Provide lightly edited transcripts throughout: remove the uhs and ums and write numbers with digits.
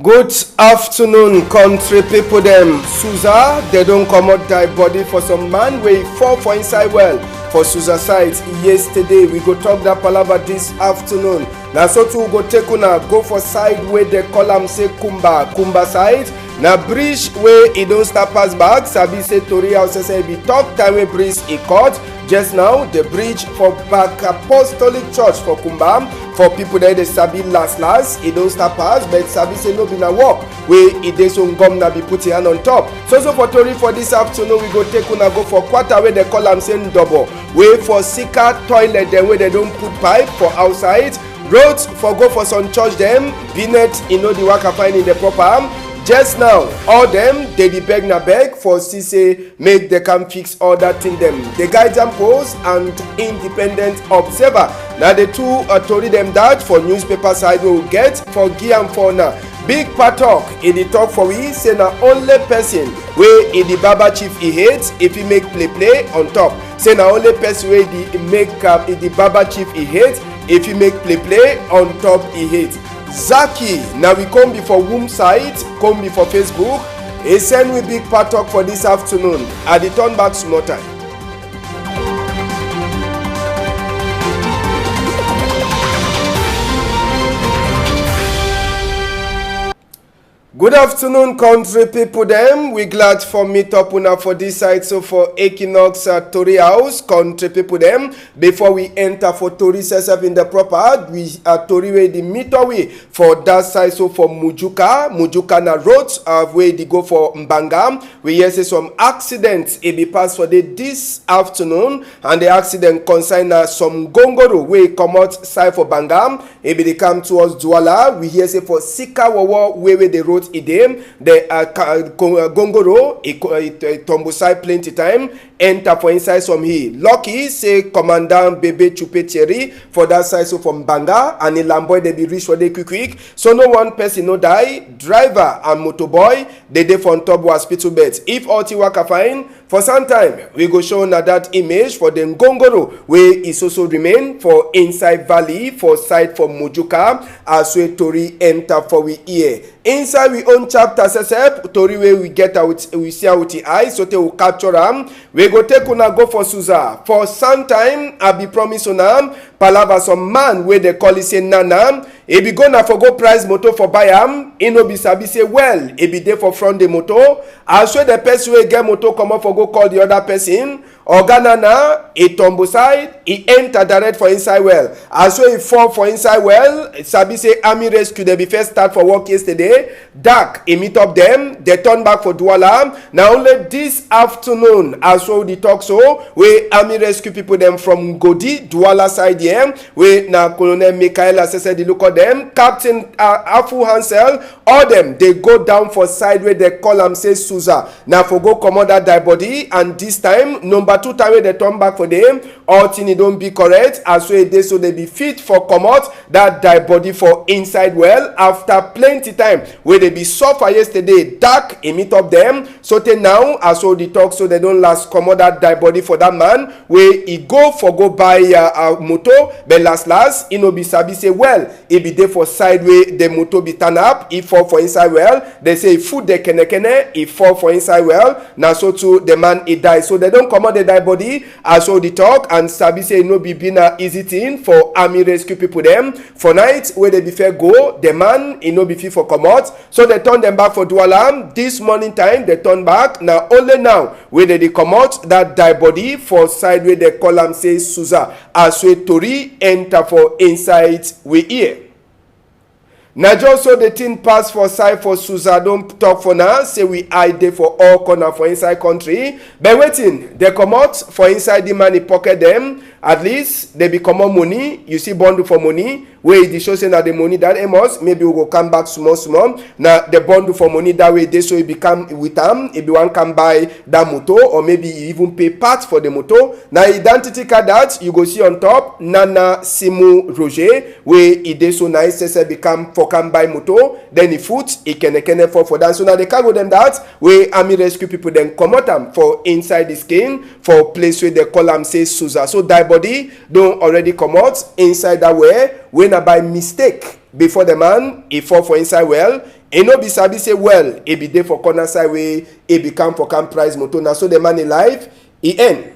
Good afternoon, country people dem. Suza, they don't comot die body for some man wey fall for inside well for Suza site yesterday. We go talk that palava this afternoon. Na so too we go take una go for side wey they call am say Kumba side. Na bridge wey e don start pass back. Sabi say tori house say be talk time wey bridge e cut. Just now, the bridge for back Apostolic Church for Kumba, for people that they sabi last, it don't start pass, but sabi say no be na work, where it dey so gum na be put hand on top. So for tori for this afternoon, we go take una go for quarter where they call am saying double, way for Sika toilet them where they don't put pipe for outside, roads for go for some church them, Binet, the work I find in the proper. Just now, all them they beg na beg for say make they can fix all that thing them. The guidance post and independent observer. Now the two tori them that for newspaper side we will get for Gian for now. Big patok in the talk for we say na only person where in the Baba chief he hates if he make play on top. Say na only person where the make in the Baba chief he hates if he make play on top he hates. Zaki, now we come before womb site, come before Facebook. He send we big part talk for this afternoon. At the turn back small time. Good afternoon, country people them. We glad for meet up una for this side. So for Equinoxe Tori House, country people them. Before we enter for Tori setup in the proper, we Tori way the meet away for that side. So for Mujuka na roads where they go for Mbanga. We hear say some accidents it be passed for this afternoon, and the accident concern some gongoro where come out side for Bangam. It be they come towards Douala. We hear say for Sika Wawa where the road idem the gongoro tombosai plenty time enter for inside some here. Lucky say commandant Bebe Chupetieri for that side so from Banga and in Lamboy they be reach for the quick. So no one person no die. Driver and motorboy they dey for on top hospital beds. If all waka fine for some time we go show na that image for them gongoro where is also remain for inside valley for side for Mujuka as we tori enter for we ear. Inside we own chapter sesep tori where we get out we see out the eyes so they will capture them. We go take una go for Suza. For some time I be promise una palava some man where they call it say nana. E be gonna for go price motor for buy am. E no be sabi say well. E be there for front the motor. As well the person wey get motor come up for go call the other person. Oganana, e tombo side, e enter direct for inside well. As well e fall for inside well. Sabi say army rescue they be first start for work yesterday. Dark, e meet up them. They turn back for Douala. Now only this afternoon as well the talk so where army rescue people them from Godi, Douala side here. Where now Colonel Michael said the look of them. Captain Afu Hansel, all them they go down for side where they call them say Suza. Now for go commander die body and this time number 2 time they turn back for them. All thing don't be correct as well they so they be fit for come out that die body for inside well after plenty time where they be suffer yesterday dark e meet up them so they now as well the talk so they don't last come out that die body for that man where he go buy a motor but last he no be sabi say well he be there for side way the motor be turn up he fall for inside well they say food the kene he fall for inside well now so too the man he die so they don't come out the die body as well the talk and sabi say no be been a easy thing for army rescue people them for night where they be fair go the man he no be fit for come out so they turn them back for Douala. This morning time they turn back now only now where they come out that die body for side where they call them say Suza as we tori enter for inside we here. Now just so the thing pass for side for Suza don't talk for now say we hide there for all corner for inside country but waiting they come out for inside the money pocket them at least they become more money you see bundle for money where it shows say that the money that Amos maybe we go come back small now the bundle for money that way they so it become with them if you want come buy that motor or maybe you even pay parts for the motor now identity card that you go see on top Nana Simu Roger where it is so nice say become for come buy motor then the foot it can fall for that so now they cargo them that where army rescue people then come out them for inside the skin for place where they call them say Suza so die body don't already come out inside that way when by mistake before the man he fall for inside well e no be sabi say well e be dey for corner side wey e be come for camp price motor na so the man in life e end.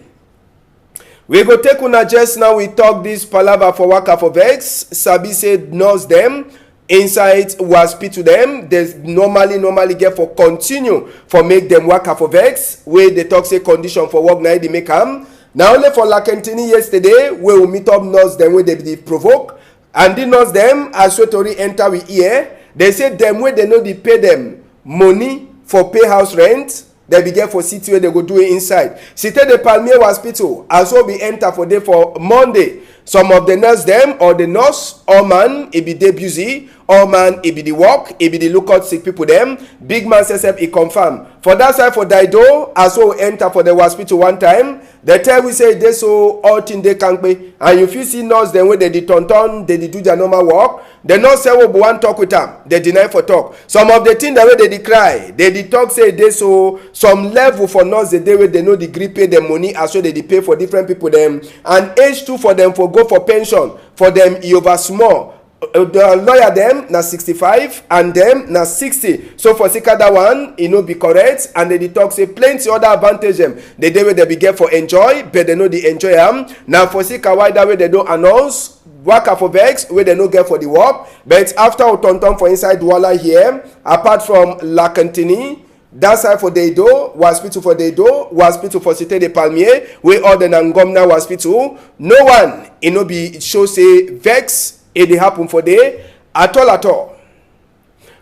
We go take una just now we talk this palava for waka for vex sabi say nurse them inside hospital them they normally get for continue for make them waka for vex wey dey talk say condition for work na dey make am. Na only for Lakentini yesterday we will meet up nurse them wey dey provoke and the nurse them as we tori enter we ear they say them wey they no dey pay them money for pay house rent. They be get for city where they go do it inside. Cité de Palmier Hospital as well be enter for day for Monday. Some of the nurse them or the nurse all man it be dey busy, all man it be the work, it be the lookout sick people them. Big man says he confirm. For that side for Daido as well enter for the hospital one time. They tell we say they so all thing they can't pay. And if you see nurse them where they do tonton, they do their normal work. The nurse say we want talk with them. They deny for talk. Some of the things that way they cry, they talk say they so some level for nurse the day where they know the grip pay them money as well they pay for different people them and age 2 for them for go for pension for them e over small. The lawyer them na 65 and them na 60. So for sika that one e no be correct and they talk say plenty other advantage them the day where they be get for enjoy but they know the enjoy am. Now for sika why that way they don't announce waka for vex where they no get for the work but after otonton for inside Douala here apart from Lakentini that side for Daido, hospital for Daido, hospital for Cité de Palmier, where all the Nangomna hospital, no one, it no be show say vex, it dey happen for day at all.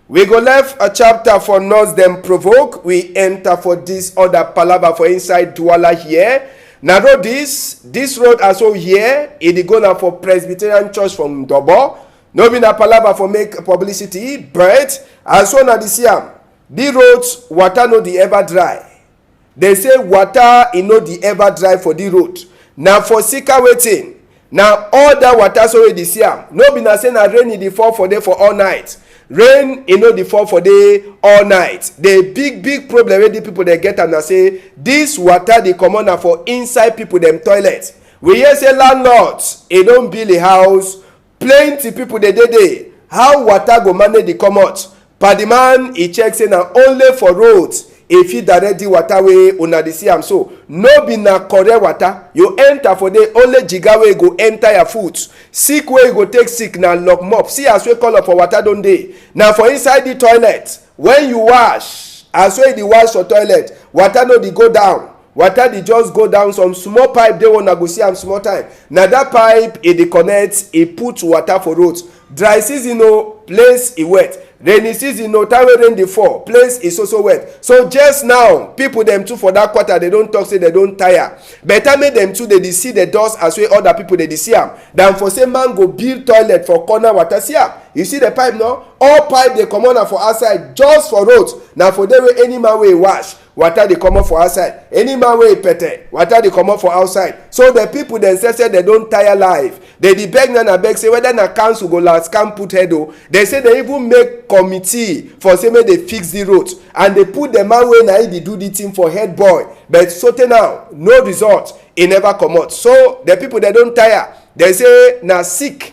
We go left a chapter for nurse them provoke, we enter for this other palava for inside Douala here. Now road this road as well here, it dey go now for Presbyterian Church from Dobo. No be na palava for make publicity, but as well na this year. The roads water no dey ever dry. They say water e no dey ever dry for the road. Now for sika waiting. Now all that water so we dey see am. No be na say na rain e dey fall for day for all night. Rain e no dey fall for day all night. The big problem wey the people dey get am na say this water dey comot na for inside people dem toilet. We hear say landlords e don build a house, plenty people dey dey. How water go manage dey comot? Paddy man he check say na only for roads if you direct the water way una dey see am so no be na correct water you enter for there only jiga wey go enter your foot sick wey you go take sick na lock mop see as we call up for water don dey na for inside the toilet when you wash as wey dey wash for toilet water no dey go down water dey just go down some small pipe dey una go see am small time na that pipe e dey connect e put water for roads dry season o place e wet. Rainy season no time wey rain dey fall place is also wet so just now people dem too for that quarter they don talk say they don tire better make dem too dey see the dust as wey other people dey see am than for say man go build toilet for corner water see am you see the pipe no all pipe dey comot na for outside just for road na for there wey any man wey wash water dey comot for outside any man wey pete water dey comot for outside so the people dem say they don tire life they dey beg na beg say whether na council go last can put head o they say they even make committee for say make they fix the road and they put the man wey na he dey do the thing for head boy but so tey now no result e never comot so the people they don tire they say na sick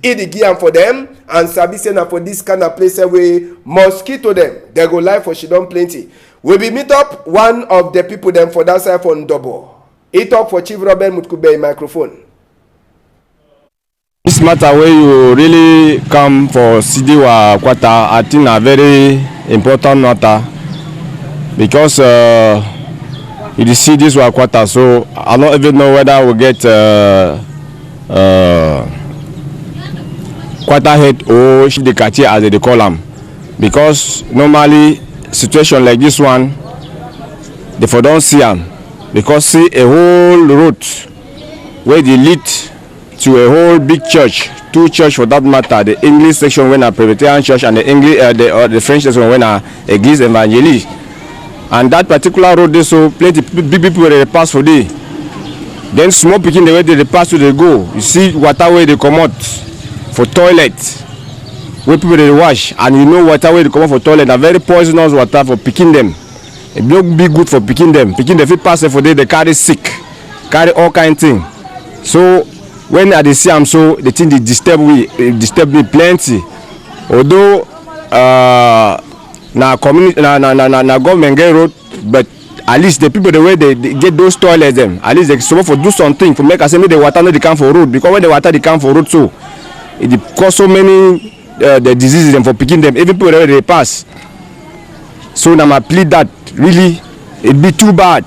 e dey give am for them and sabi say na for this kind of place wey mosquito dem they go lie for she don plenty. We be meet up one of the people them for that side for Ndobo. He talk for Chief Robert Mutkube microphone. This matter where you really come for Sidiwa Quarter, I think a very important matter because you see this quarter, so I don't even know whether we get quarter head or the quartier as they call them, because normally situation like this one they for don't see them because see a whole road where they lead to a whole big church, two church for that matter, the English section when a Presbyterian church and the English the French section when a Église evangelist, and that particular road they so plenty big people they pass for day. Then small picking the way they pass to they go, you see water where they come out for toilet where people they wash, and you know water where they come out for toilet are very poisonous water for picking them. It don't be good for picking them. Picking the fit pass for day they carry sick, carry all kind of thing. So when I see them so the thing they disturb me plenty. Although na community na government get road, but at least the people the way they get those toilets them, at least they supposed to do something for make us say make the water no dey come for road, because when the water dey come for road so it cause so many the diseases them for picking them, even people that they pass. So now I plead that really it be too bad,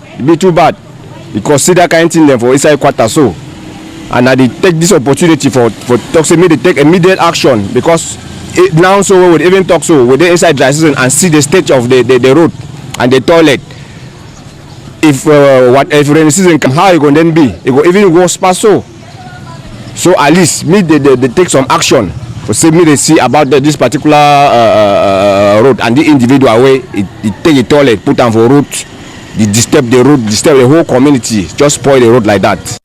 because see that kind of thing them for inside quarter so, and I dey take this opportunity for talk say me they take immediate action, because now so we would even talk so with the inside dry season and see the state of the road and the toilet. If rainy season come, how it go then be? It go even worse past so. So at least me they take some action for say me they see about this particular road, and the individual way it take the toilet put them for road, they disturb the road, disturb the whole community, just spoil the road like that.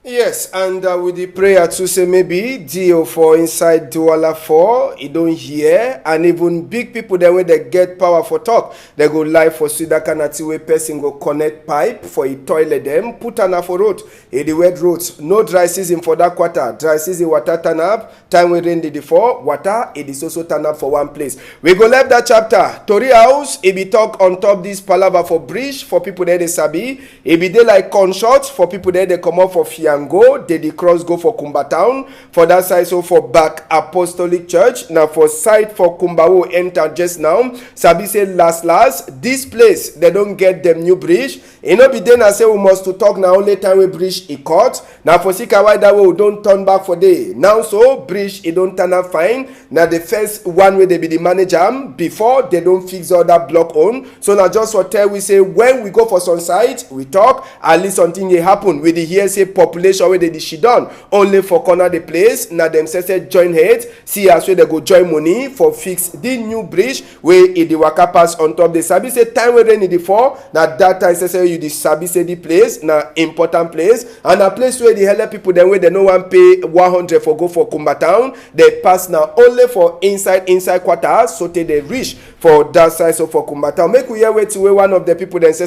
Yes, and with the prayer to say maybe deal for inside Douala 4, you don't hear, and even big people then when they get power for talk, they go live for Sudakanati where person go connect pipe for a toilet them, put an for road, the wet roads, no dry season for that quarter, dry season water turn up, time we rain the before, water, it is also turn up for one place. We go left that chapter, Tori House, it be talk on top this palaver for bridge, for people there they sabi, it be there like consort, for people there they come up for fear. Go they cross go for Kumba town for that side, so for back Apostolic Church now for side for Kumbawo enter just now. Sabi say last this place they don't get them new bridge. It no be then I say we must to talk now only time we bridge it cut. Now for Sika why that way we don't turn back for day. Now so bridge it don't turn out fine. Now the first one way they be the manager before they don't fix all that block on. So now just for tell we say when we go for some site we talk at least something they happen with the here say population where they she done only for corner the place. Now them say join head see as where they go join money for fix the new bridge where it the waka pass on top the sabi say time where rain the fall. Now that time say you the sabi say the place now important place, and a place where the hell people then where they no one pay 100 for go for Kumba town, they pass now only for inside quarter, so they reach for that side so for Kumba town. Make we hear wait to where one of the people then say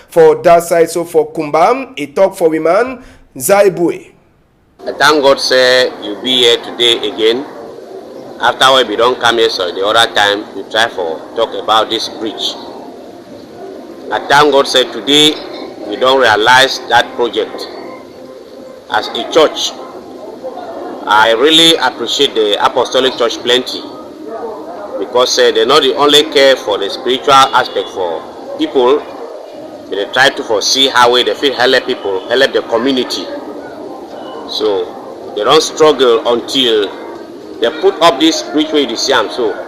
for that side so for Kumba it talk for women Zaibue. I thank God say you be here today again. After we don't come here so the other time we try for talk about this bridge. I thank God say today we don't realize that project. As a church, I really appreciate the Apostolic Church plenty, because they not the only care for the spiritual aspect for people, but they try to foresee how they feel help people, help the community. So they don't struggle until they put up this bridge where it is so.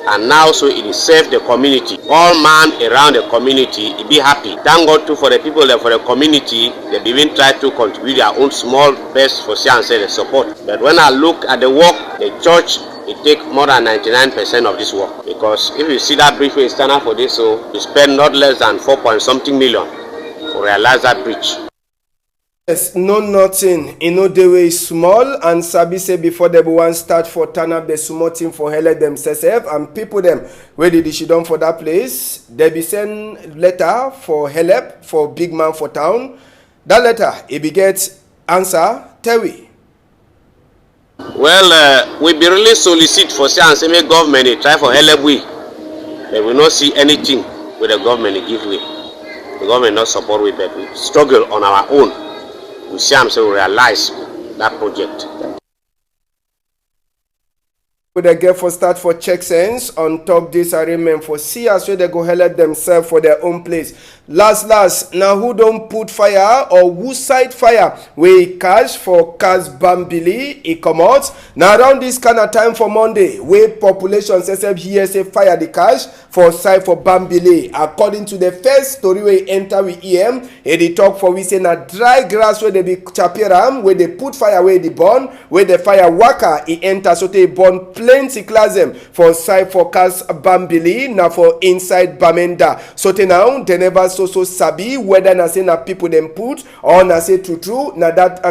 And now so it is save the community. All man around the community it be happy. Thank God too for the people that for the community they even try to contribute their own small best for and say the support. But when I look at the work, the church it take more than 99% of this work. Because if you see that bridge where it's stand up for this, so you spend not less than 4.something million to realize that bridge. Yes, no nothing. You know the way is small, and Sabi say before they one start for turn up the small team for hell themselves and people them where did she done for that place. They be send letter for help for big man for town. That letter it be get answer Terry. Well, we be really solicit for say and say make government they try for help we. They will not see anything with the government they give way. The government not support we, but we struggle on our own. We see them so realize that project. They get for start for check sense on top this arrangement for see as where they go help themselves for their own place. Last now who don't put fire or who side fire where cash for cash bambili it come out. Now around this kind of time for Monday where population says here say fire the cash for side for bambili. According to the first story where enter with EM they talk for we say na dry grass where they be chapiram where they put fire where they burn where the fire worker it enter so they burn plenty class them for side for cash bambili now for inside Bamenda. So now they never so sabi whether na say na people them put or na say true na that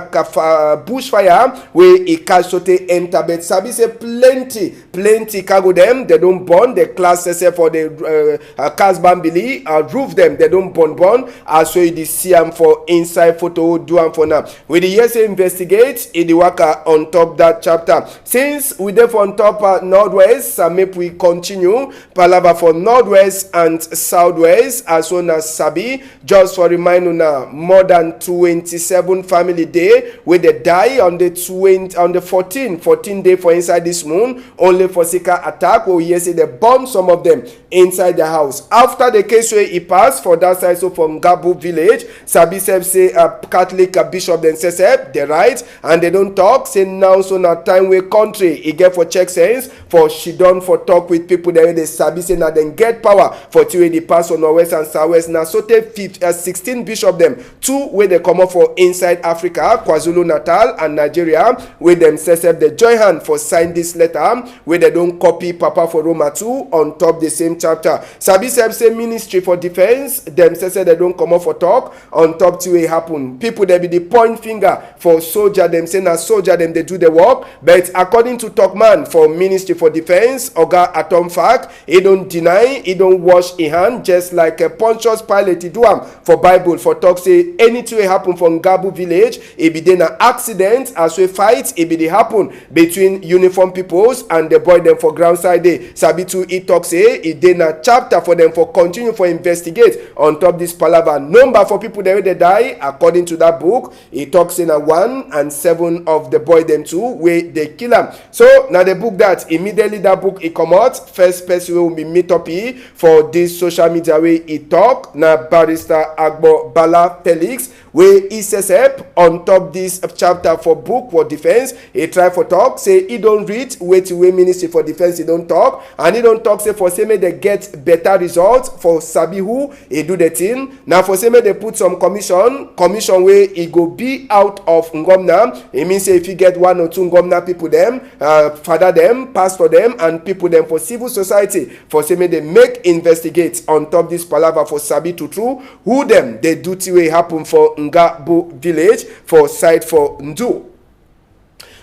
bushfire where it catch so they enter, but sabi say plenty cargo them they don't burn the class say for the cars bambili roof them they don't burn as so you see them for inside photo do am for now with the yes investigate in the worker on top that chapter since we therefore on top Northwest, make we continue. Palava for Northwest and Southwest, as well as Sabi. Just for reminder now, more than 27 family day where they die on the 14 day for inside this moon, only for Sika attack, where we say they bomb some of them inside the house. After the case where he passed for that side, so from Gabu village, Sabi say Catholic bishop then says they right, and they don't talk, say now so now time where country he get for check sense, for she done for talk with people there, they Sabi say now then get power for two the pass on Northwest and Southwest. Now so take 16 bishop them, 2 where they come up for inside Africa, KwaZulu Natal and Nigeria, where them says they join hand for sign this letter, where they don't copy Papa for Roma 2 on top the same chapter. Sabi say Ministry for Defense, them says they don't come up for talk on top to it happen. People they be the point finger for soldier, them say na soldier them they do the work, but according to Talkman for Ministry for Defense, Oga Atom Fact, he don't deny, he don't wash his hand, just like a Pontius Pilate he do am for Bible for talk say anything happen from Gabu village, it be then an accident as we fight, it be the happen between uniform peoples and the boy them for ground side day. Sabi to it talk say it then a chapter for them for continue for investigate on top this palaver number for people that they die according to that book. It talks in a 1 and 7 of the boy them too where they kill them. So now the book that immediately that book it come out, first person will be meet up here for this social media way it talk. Now Barrister Agbo Bala Felix where he says on top this chapter for book for defense, he try for talk say he don't read wait to way Ministry for Defense he don't talk, and he don't talk say for say they get better results for Sabi who he do the thing. Now for say they put some commission where he go be out of Ngomna. It means say if you get 1 or 2 Ngomna people them, father them, pastor them, and people them for civil society for say they make investigate on top this palaver for Sabi to true who them they do to way happen for Ngabu village for side for Ndu.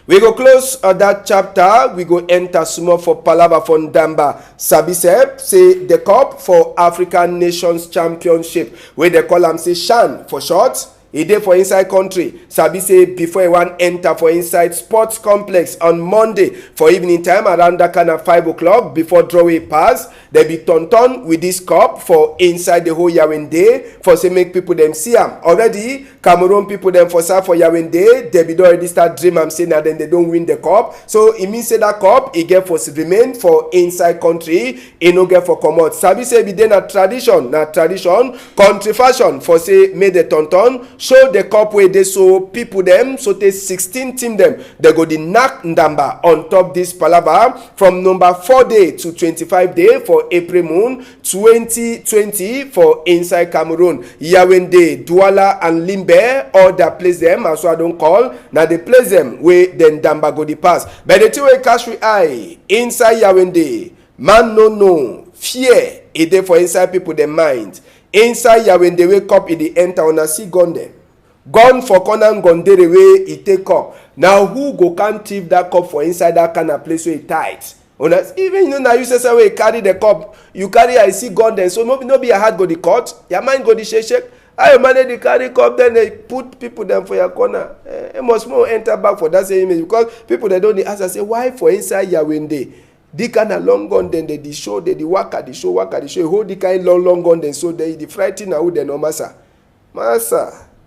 We go close that chapter. We go enter small for Palava for Ndamba. Sabi say the cup for African Nations Championship, where they call them say Shan for short. E dey for inside country. Sabi say before you want enter for inside sports complex on Monday for evening time around that kind of 5 o'clock before drawaway pass, they be turn with this cup for inside the whole Yawende for say make people them see am. Already Cameroon people them for start for Yawende, they be already start dream am saying that then they don't win the cup. So it means say that cup it get for remain for inside country, it no get for come out. Sabi say be then a tradition, country fashion for say made the turn. Show the cup where they so people them so they 16 team them they go the knack Ndamba on top this palava from number 4 day to 25 day for April moon 2020 for inside Cameroon. Yawende, Douala and Limbe all that place them as I don't call now they place them where then Ndamba go the pass. But the two way cash we eye inside Yawende man no fear it dey for inside people the mind. Inside Yawende wake up in the enter on a see gun them. Gun for corner Gondere way it take up. Now who go can't thief that cup for inside that kind of place where it tight? Even now you say way carry the cup, you carry I see gun then. So no be a hard go the cut, your mind go the shake. I manage the carry cup, then they put people them for your corner. It must more enter back for that same image because people they don't ask. I say why for inside Yawende? The kind of long gun then they show the waka the show hold the kind long gun then so they the frighten out the no massa.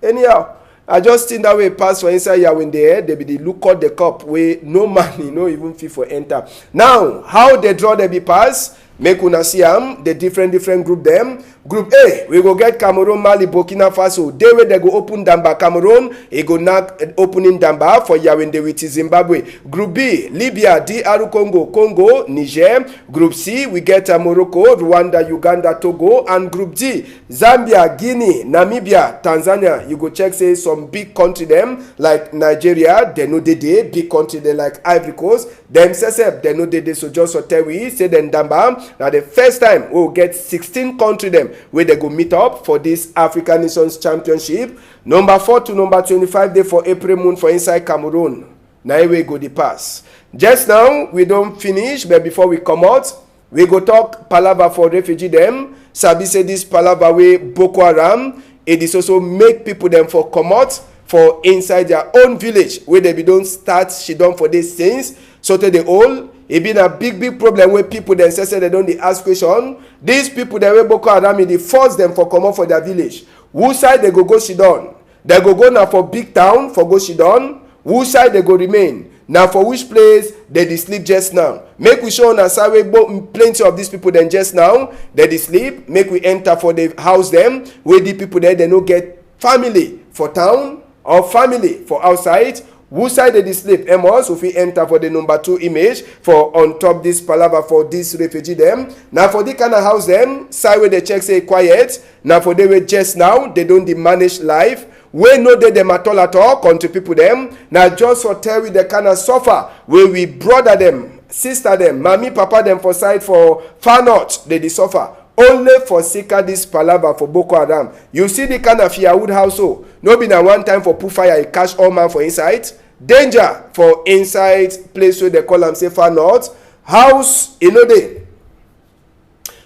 Anyhow, I just think that way pass for inside Yawende, they be the look at the cup where no money, no even fee for enter. Now, how they draw they be pass? Make una see the different group them. Group A, we go get Cameroon, Mali, Burkina Faso. They way they go open Damba Cameroon, it go knock opening Damba for Yawende with Zimbabwe. Group B, Libya, DR Congo, Niger. Group C, we get Morocco, Rwanda, Uganda, Togo, and Group D, Zambia, Guinea, Namibia, Tanzania. You go check say some big country them like Nigeria, they know they big country they like Ivory Coast. Them say they know they so just so tell we say then Damba. Now the first time we'll get 16 country them where they go meet up for this African Nations Championship. Number 4 to number 25 day for April moon for inside Cameroon. Now we go the pass. Just now we don't finish, but before we come out, we go talk palava for refugee them. Sabi say this palava way Boko Haram. It is also make people them for come out for inside their own village where they be don't start she done for these things. So to the whole It been a big problem where people then say they don't dey ask question. These people they wey Boko Haram dey force them for comot for their village. Who side they go sit down? They go now for big town for go sit down. Who side they go remain? Now for which place they dey sleep just now? Make we show una side wey plenty of these people then just now they dey sleep. Make we enter for the house them where the people there they no get family for town or family for outside. Who side they sleep? Amos, if we enter for the number 2 image for on top this palaver for this refugee them. Now for the kind of house them, side where they check say quiet. Now for they way just now, they don't manage life. We know they them at all, country people them. Now just for tell we the kind of suffer where we brother them, sister them, mommy, papa them for side for far north, they suffer. Only for seeker this palaver for Boko Haram. You see the kind of Yahud household. No be na one time for put fire, catch all man for inside. Danger for inside place where they call them say far north. House, you know they.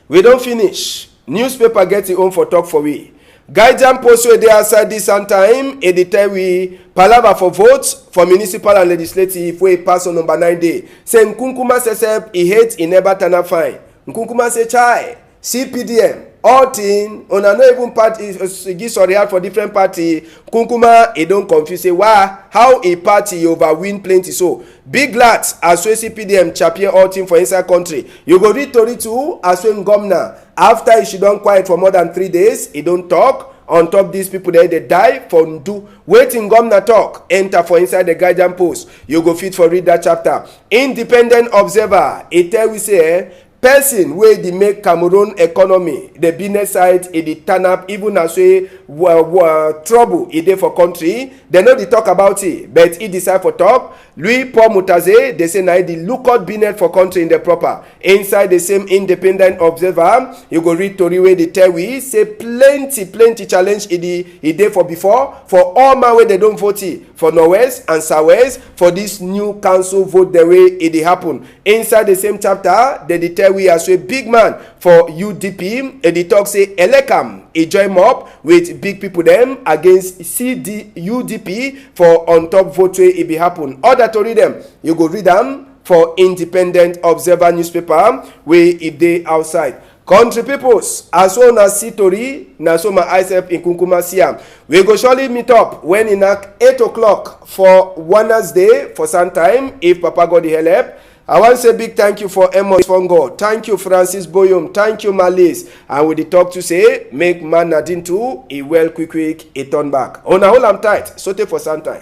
We don't finish. Newspaper get it home for talk for we. Guardian post where they outside this time. It tell we palaver for votes for municipal and legislative where pass on number 9 day. Say Nkunkuma says he hate he never turn up fine. Nkunkuma say chai. CPDM, all thing, on a no even party, sorry for different party. Kunkuma, it don't confuse. Say, why? How a party over win plenty? So, big lads, as well CPDM champion all team for inside country. You go read Tori too, as well Gomna. After she don't quiet for more than 3 days, he don't talk. On top these people there, they die for do waiting Gomna talk. Enter for inside the guardian post. You go fit for read that chapter. Independent observer, it tell we say, person wey dey make Cameroon economy the business side e dey turn up even as say trouble e dey for country. They no dey talk about it, but e decide for talk. Louis Paul Mutaze they say na the lookout business for country in the proper inside the same independent observer. You go read tori wey dey tell we say plenty challenge e dey for before for all man wey they don't vote for northwest and southwest for this new council vote the way e dey happen. Inside the same chapter they dey tell we as a big man for UDP, they talk say Elekam e join up with big people them against UDP for on top vote wey e be happen. Other to read them, you go read them for Independent Observer newspaper where it dey outside. Country peoples, as soon as see tori, na so my eyes up in Kunkuma Siam. We go surely meet up when in 8 o'clock for Wednesday for some time if Papa God help. I want to say big thank you for Amos Fongo. Thank you, Francis Boyum. Thank you, Malis. And with the talk to say, make man Nadine too, he well quick, he turn back. On a whole, I'm tight. Sote for some time.